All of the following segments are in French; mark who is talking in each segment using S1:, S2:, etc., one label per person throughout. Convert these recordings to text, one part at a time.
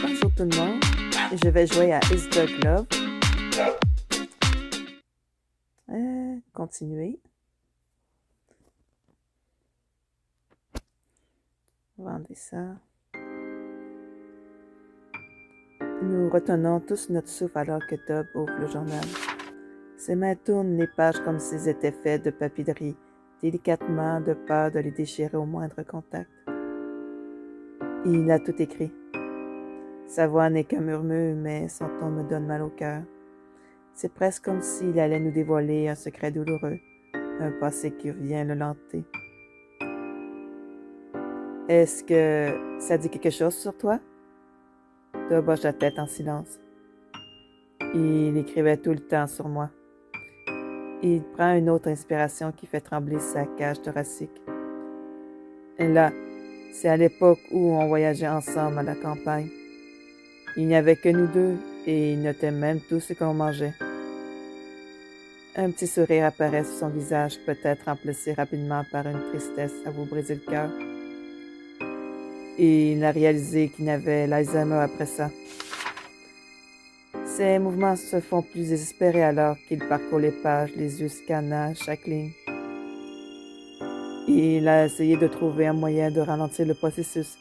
S1: Bonjour tout le monde, je vais jouer à Is Dog Love. Continuer. Vendez ça. Nous retenons tous notre souffle alors que Dob ouvre le journal. Ses mains tournent les pages comme s'ils étaient faits de papeterie, délicatement de peur de les déchirer au moindre contact. Il a tout écrit. Sa voix n'est qu'un murmure, mais son ton me donne mal au cœur. C'est presque comme s'il allait nous dévoiler un secret douloureux, un passé qui vient le lanter. Est-ce que ça dit quelque chose sur toi? Dob hoche la tête en silence. Il écrivait tout le temps sur moi. Il prend une autre inspiration qui fait trembler sa cage thoracique. Et là, c'est à l'époque où on voyageait ensemble à la campagne. Il n'y avait que nous deux et il notait même tout ce qu'on mangeait. Un petit sourire apparaît sur son visage, peut-être remplacé rapidement par une tristesse à vous briser le cœur. Et il a réalisé qu'il n'avait l'Alzheimer après ça. Ses mouvements se font plus désespérés alors qu'il parcourt les pages, les yeux scannant chaque ligne. Il a essayé de trouver un moyen de ralentir le processus.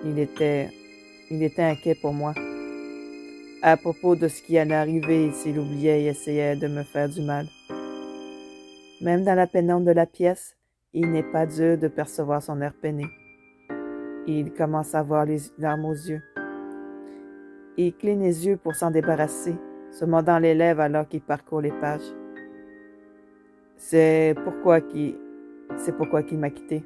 S1: Il était inquiet pour moi. À propos de ce qui allait arriver s'il oubliait et essayait de me faire du mal. Même dans la pénombre de la pièce, il n'est pas dur de percevoir son air peiné. Il commence à avoir les larmes aux yeux. Il cligne les yeux pour s'en débarrasser, se mordant les lèvres alors qu'il parcourt les pages. C'est pourquoi qu'il m'a quitté.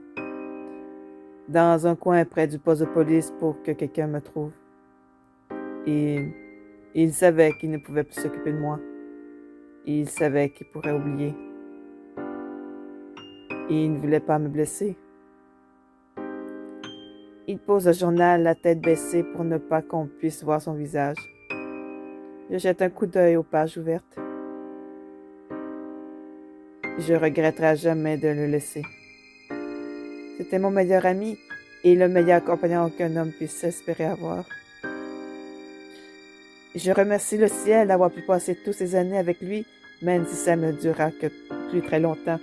S1: Dans un coin près du poste de police pour que quelqu'un me trouve. Il savait qu'il ne pouvait plus s'occuper de moi. Il savait qu'il pourrait oublier. Il ne voulait pas me blesser. Il pose le journal, la tête baissée pour ne pas qu'on puisse voir son visage. Je jette un coup d'œil aux pages ouvertes. Je regretterai à jamais de le laisser. C'était mon meilleur ami et le meilleur compagnon qu'un homme puisse espérer avoir. Je remercie le ciel d'avoir pu passer toutes ces années avec lui, même si ça ne durera que plus très longtemps.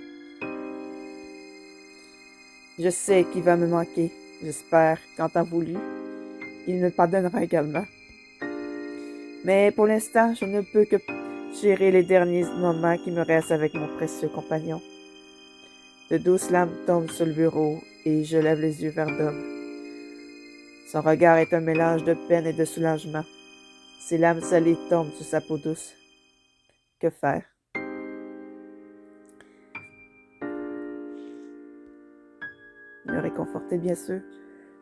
S1: Je sais qu'il va me manquer. J'espère qu'en temps voulu, il me pardonnera également. Mais pour l'instant, je ne peux que gérer les derniers moments qui me restent avec mon précieux compagnon. De douces larmes tombent sur le bureau et je lève les yeux vers Dob. Son regard est un mélange de peine et de soulagement. Ses larmes salées tombent sur sa peau douce. Que faire? Le réconforter, bien sûr.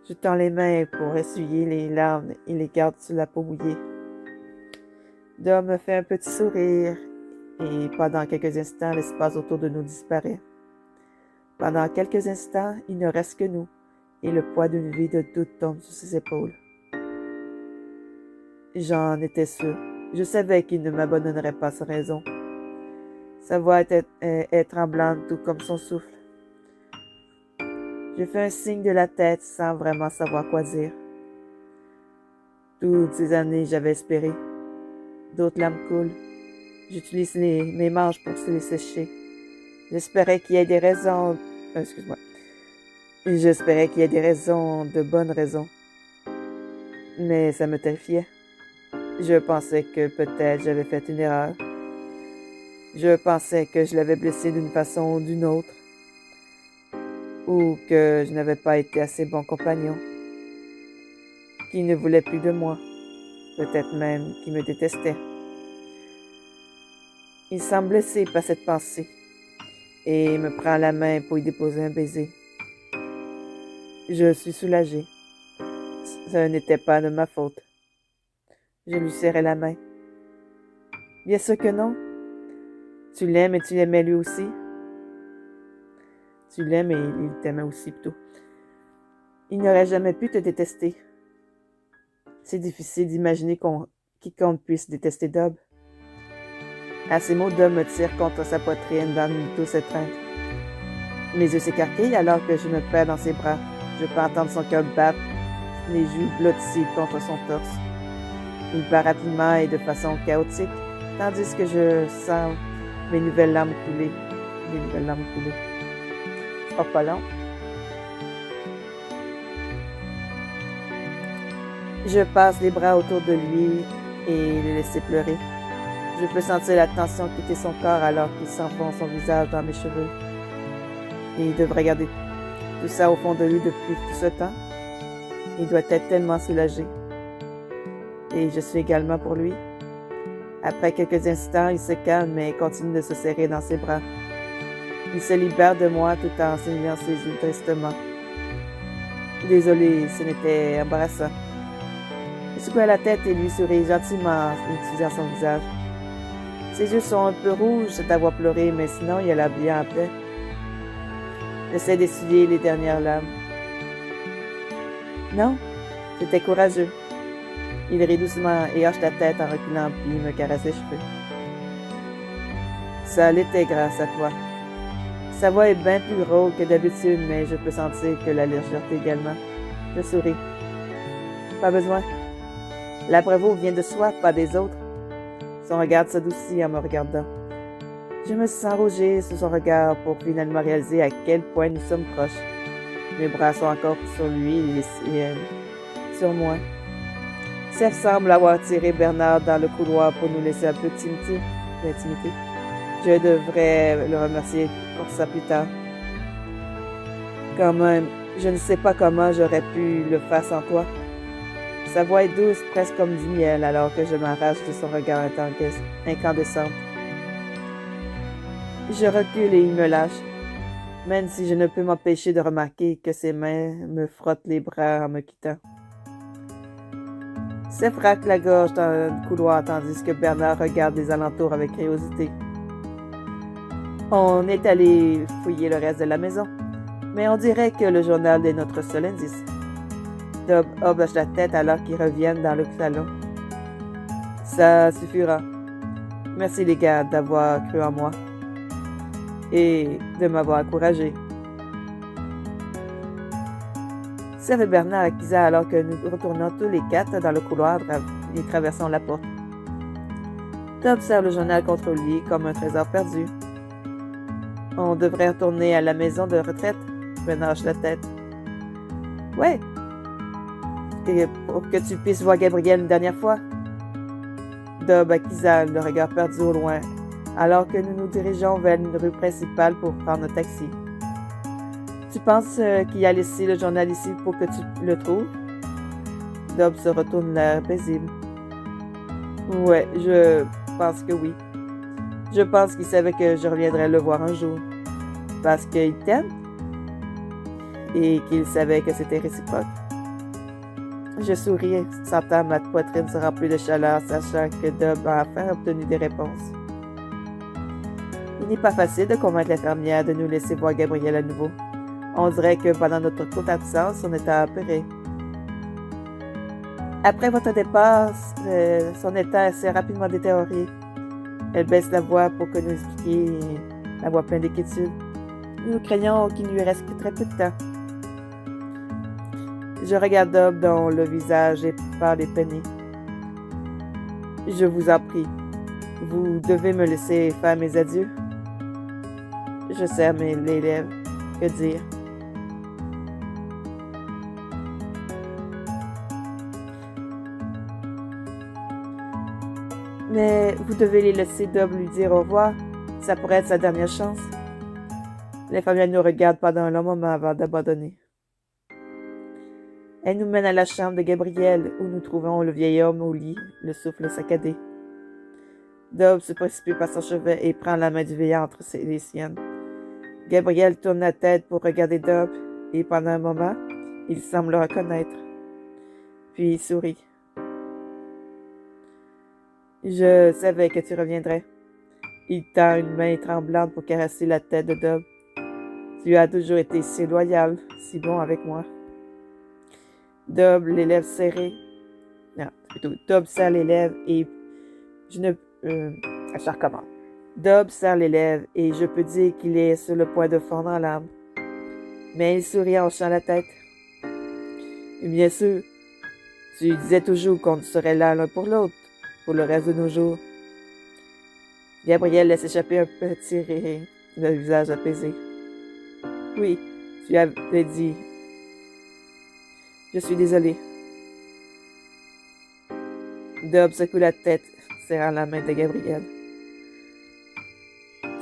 S1: Je tends les mains pour essuyer les larmes et les garde sur la peau mouillée. Dob me fait un petit sourire et pendant quelques instants, l'espace autour de nous disparaît. Pendant quelques instants, il ne reste que nous et le poids d'une vie de doute tombe sur ses épaules. J'en étais sûre. Je savais qu'il ne m'abandonnerait pas sans raison. Sa voix est tremblante, tout comme son souffle. Je fais un signe de la tête sans vraiment savoir quoi dire. Toutes ces années, j'avais espéré. D'autres larmes coulent. J'utilise mes manches pour se les sécher. J'espérais qu'il y ait des raisons... excuse-moi. J'espérais qu'il y ait des raisons, de bonnes raisons. Mais ça me terrifiait. Je pensais que peut-être j'avais fait une erreur. Je pensais que je l'avais blessé d'une façon ou d'une autre. Ou que je n'avais pas été assez bon compagnon. Qu'il ne voulait plus de moi. Peut-être même qu'il me détestait. Il semble blessé par cette pensée et me prend la main pour y déposer un baiser. Je suis soulagée. Ce n'était pas de ma faute. Je lui serrai la main. Bien sûr que non. Tu l'aimes et tu l'aimais lui aussi. Tu l'aimes et il t'aimait aussi plutôt. Il n'aurait jamais pu te détester. C'est difficile d'imaginer quiconque puisse détester Dob. À ces mots, Dob me tire contre sa poitrine dans une douce étreinte. Mes yeux s'écarquillent alors que je me perds dans ses bras. Je peux entendre son cœur battre les joues blotties contre son torse. Il part rapidement et de façon chaotique, tandis que je sens mes nouvelles larmes couler. Les nouvelles larmes couler. Oh, pas long. Je passe les bras autour de lui et le laisser pleurer. Je peux sentir la tension quitter son corps alors qu'il s'enfonce son visage dans mes cheveux. Il devrait garder tout ça au fond de lui depuis tout ce temps. Il doit être tellement soulagé. Et je suis également pour lui. Après quelques instants, il se calme et continue de se serrer dans ses bras. Il se libère de moi tout en signant ses yeux tristement. Désolé, ce n'était embarrassant. Il secoua la tête et lui sourit gentiment en utilisant son visage. Ses yeux sont un peu rouges d'avoir pleuré, mais sinon il a l'air bien en paix. J'essaie d'essuyer les dernières larmes. Non, c'était courageux. Il rit doucement et hoche la tête en reculant puis me caresse les cheveux. Ça l'était grâce à toi. Sa voix est bien plus rauque que d'habitude, mais je peux sentir que la légèreté également. Je souris. Pas besoin. La bravoure vient de soi, pas des autres. Son regard s'adoucit en me regardant. Je me sens rougir sous son regard pour finalement réaliser à quel point nous sommes proches. Mes bras sont encore sur lui et les siennes sur moi. Seth semble avoir tiré Bernard dans le couloir pour nous laisser un peu d'intimité. Je devrais le remercier pour ça plus tard. Quand même, je ne sais pas comment j'aurais pu le faire sans toi. Sa voix est douce, presque comme du miel, alors que je m'arrache de son regard incandescent. Je recule et il me lâche, même si je ne peux m'empêcher de remarquer que ses mains me frottent les bras en me quittant. Seth racle la gorge dans le couloir tandis que Bernard regarde les alentours avec curiosité. On est allé fouiller le reste de la maison, mais on dirait que le journal est notre seul indice. Dob hoche la tête alors qu'ils reviennent dans le salon. Ça suffira. Merci les gars d'avoir cru en moi et de m'avoir encouragé. Seth et Bernard acquiescent alors que nous retournons tous les quatre dans le couloir et traversons la porte. Dob serre le journal contre lui comme un trésor perdu. On devrait retourner à la maison de retraite. Bernard hoche la tête. Ouais. Et pour que tu puisses voir Gabriel une dernière fois. Dob acquisa le regard perdu au loin, alors que nous nous dirigeons vers une rue principale pour prendre un taxi. Tu penses qu'il a laissé le journal ici pour que tu le trouves? Dob se retourne l'air paisible. Ouais, je pense que oui. Je pense qu'il savait que je reviendrais le voir un jour. Parce qu'il t'aime? Et qu'il savait que c'était réciproque. Je souris, sentant ma poitrine se remplir de chaleur, sachant que Dob a enfin obtenu des réponses. Il n'est pas facile de convaincre l'infirmière de nous laisser voir Gabriel à nouveau. On dirait que pendant notre courte absence, on était apeurés. Après votre départ, son état s'est rapidement détérioré. Elle baisse la voix pour que nous expliquions, la voix pleine d'inquiétude. Nous craignons qu'il ne lui reste que très peu de temps. Je regarde Dob dont le visage est pâle et peiné. Je vous en prie, vous devez me laisser faire mes adieux. Je serre les lèvres. Que dire? Mais vous devez les laisser Dob lui dire au revoir. Ça pourrait être sa dernière chance. L'infirmière nous regarde pendant un long moment avant d'abandonner. Elle nous mène à la chambre de Gabriel, où nous trouvons le vieil homme au lit, le souffle saccadé. Dob se précipite par son chevet et prend la main du vieillard entre les siennes. Gabriel tourne la tête pour regarder Dob, et pendant un moment, il semble le reconnaître. Puis il sourit. Je savais que tu reviendrais. Il tend une main tremblante pour caresser la tête de Dob. Tu as toujours été si loyal, si bon avec moi. Dob, les lèvres serrées. Non, plutôt Dob serre les lèvres et je ne... je recommence. Dob serre les lèvres et je peux dire qu'il est sur le point de fondre en larmes. Mais il sourit en hochant la tête. Et bien sûr, Tu disais toujours qu'on serait là l'un pour l'autre, pour le reste de nos jours. Gabriel laisse échapper un petit rire, le visage apaisé. Oui, tu avais dit. Je suis désolé. Dob secoue la tête, serrant la main de Gabriel.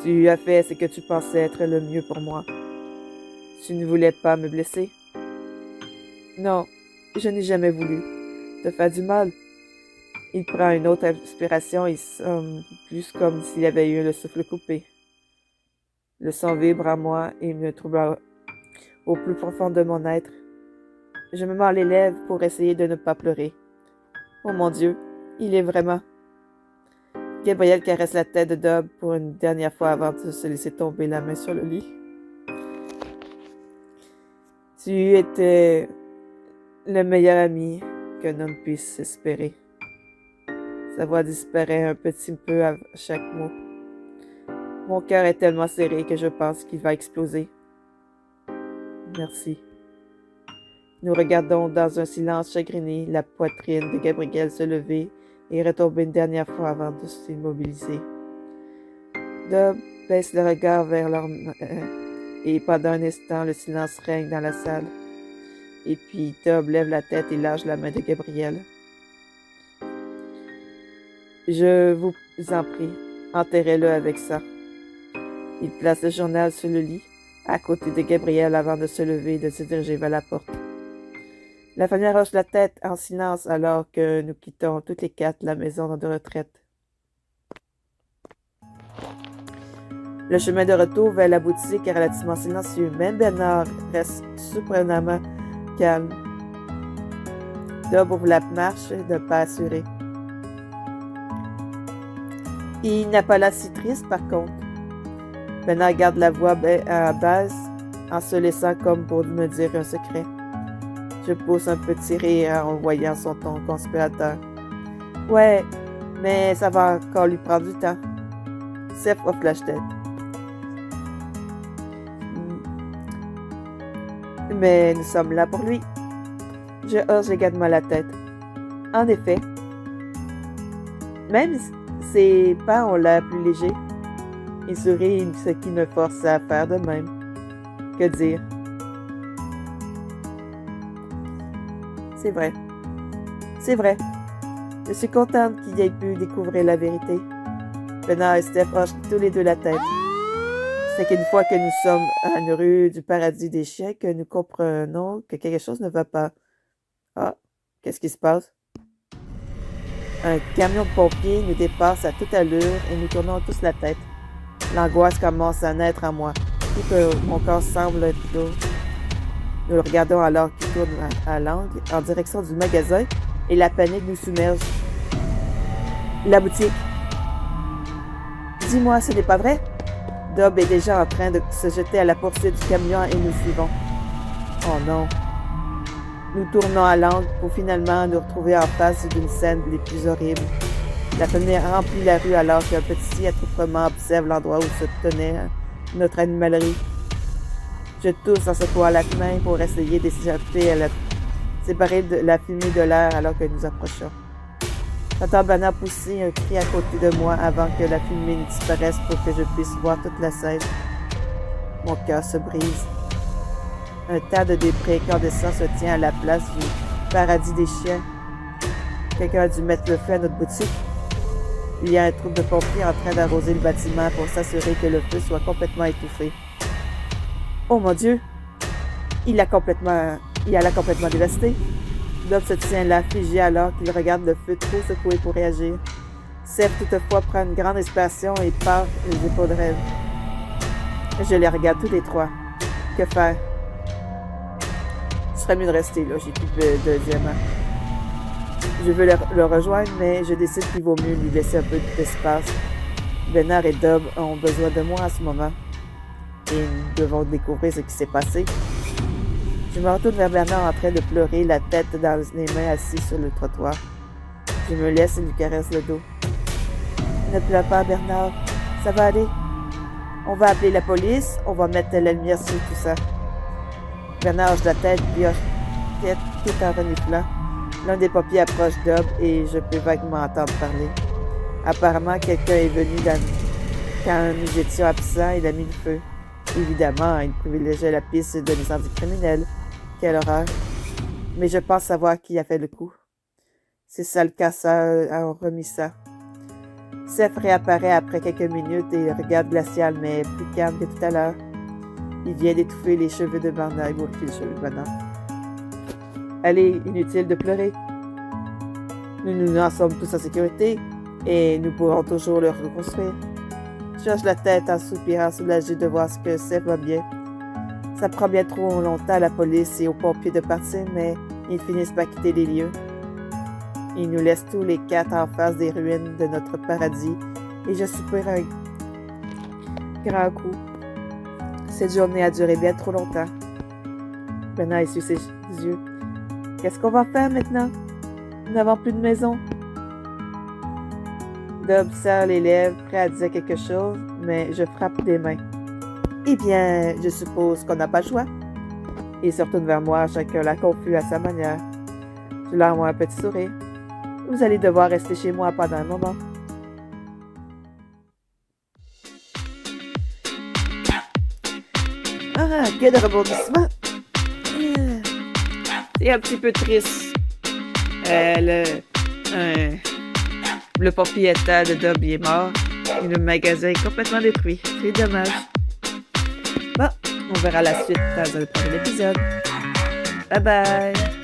S1: Tu as fait ce que tu pensais être le mieux pour moi. Tu ne voulais pas me blesser? Non, je n'ai jamais voulu te faire du mal. Il prend une autre inspiration et sonne plus comme s'il avait eu le souffle coupé. Le son vibre en moi et me trouble au plus profond de mon être. Je me mords les lèvres pour essayer de ne pas pleurer. Oh mon Dieu, il est vraiment... Gabriel caresse la tête de Dob pour une dernière fois avant de se laisser tomber la main sur le lit. Tu étais le meilleur ami qu'un homme puisse espérer. Sa voix disparaît un petit peu à chaque mot. Mon cœur est tellement serré que je pense qu'il va exploser. Merci. Nous regardons dans un silence chagriné la poitrine de Gabriel se lever et retomber une dernière fois avant de s'immobiliser. Dob baisse le regard vers leur main et pendant un instant, le silence règne dans la salle. Et puis Dob lève la tête et lâche la main de Gabriel. Je vous en prie, enterrez-le avec ça. Il place le journal sur le lit, à côté de Gabriel avant de se lever et de se diriger vers la porte. La famille hoche la tête en silence alors que nous quittons toutes les quatre la maison de retraite. Le chemin de retour vers la boutique est relativement silencieux. Même Bernard reste surprenamment calme. Dob ouvre la marche d'un pas assuré. Il n'a pas l'air si triste par contre. Bernard garde la voix basse en se laissant comme pour me dire un secret. Je pousse un petit rire en voyant son ton conspirateur. Ouais, mais ça va encore lui prendre du temps. Seth offre la tête. Mais nous sommes là pour lui. Je hoche également la tête. En effet, même ses pas ont l'air plus légers. Il sourit, ce qui me force à faire de même. Que dire? C'est vrai. C'est vrai. Je suis contente qu'il ait pu découvrir la vérité. Bernard et Steph hochent tous les deux la tête. C'est qu'une fois que nous sommes à une rue du paradis des chiens que nous comprenons que quelque chose ne va pas. Ah, qu'est-ce qui se passe? Un camion de pompiers nous dépasse à toute allure et nous tournons tous la tête. L'angoisse commence à naître en moi. Tout mon corps semble être lourd. Nous le regardons alors qu'il tourne à l'angle en direction du magasin et la panique nous submerge. La boutique. Dis-moi, ce n'est pas vrai? Dob est déjà en train de se jeter à la poursuite du camion et nous suivons. Oh non. Nous tournons à l'angle pour finalement nous retrouver en face d'une scène des plus horribles. La famille remplit la rue alors qu'un petit attroupement observe l'endroit où se tenait notre animalerie. Je tousse en secouant la main pour essayer d'échapper à la séparer de la fumée de l'air alors que nous approchons. J'entends Bernard pousser un cri à côté de moi avant que la fumée ne disparaisse pour que je puisse voir toute la scène. Mon cœur se brise. Un tas de débris incandescents se tient à la place du paradis des chiens. Quelqu'un a dû mettre le feu à notre boutique. Il y a un troupe de pompiers en train d'arroser le bâtiment pour s'assurer que le feu soit complètement étouffé. Oh mon Dieu! Il a complètement dévasté. Dob se tient là, figé alors qu'il regarde le feu trop secoué pour réagir. Seth, toutefois, prend une grande inspiration et part les épaules raides. Je les regarde tous les trois. Que faire? Ce serait mieux de rester là, j'ai plus de deuxièmement. Je veux le rejoindre, mais je décide qu'il vaut mieux lui laisser un peu d'espace. Bernard et Dob ont besoin de moi à ce moment. Et nous devons découvrir ce qui s'est passé. Je me retourne vers Bernard en train de pleurer, la tête dans les mains assis sur le trottoir. Je me laisse et lui caresse le dos. Ne pleure pas, Bernard. Ça va aller. On va appeler la police. On va mettre la lumière sur tout ça. Bernard hoche la tête, puis hoche tout en reniflant. L'un des pompiers approche Dob et je peux vaguement entendre parler. Apparemment, quelqu'un est venu quand nous étions absents, il a mis le feu. Évidemment, il privilégiait la piste de l'incendie criminel. Quelle horreur. Mais je pense savoir qui a fait le coup. C'est ça le casseur a remis ça. Seth réapparaît après quelques minutes et regarde glacial, mais plus calme que tout à l'heure. Il vient d'étouffer les cheveux de Vanna. Il les cheveux de Vanna. Allez, inutile de pleurer. Nous en sommes tous en sécurité et nous pourrons toujours le reconstruire. Je hoche la tête en soupirant, soulagé de voir ce que Seth va bien. Ça prend bien trop longtemps à la police et aux pompiers de partir, mais ils finissent par quitter les lieux. Ils nous laissent tous les quatre en face des ruines de notre paradis et je soupire un grand coup. Cette journée a duré bien trop longtemps. Vanna essuie ses yeux. Qu'est-ce qu'on va faire maintenant? Nous n'avons plus de maison. Dob serre les lèvres, prêt à dire quelque chose, mais je frappe des mains. Eh bien, je suppose qu'on n'a pas le choix. Il se retourne vers moi, chacun la confus à sa manière. Je leur envoie un petit sourire. Vous allez devoir rester chez moi pendant un moment. Ah, quel rebondissement! C'est un petit peu triste. Le propriétaire de Dob est mort et le magasin est complètement détruit. C'est dommage. Bon, on verra la suite dans un prochain épisode. Bye bye!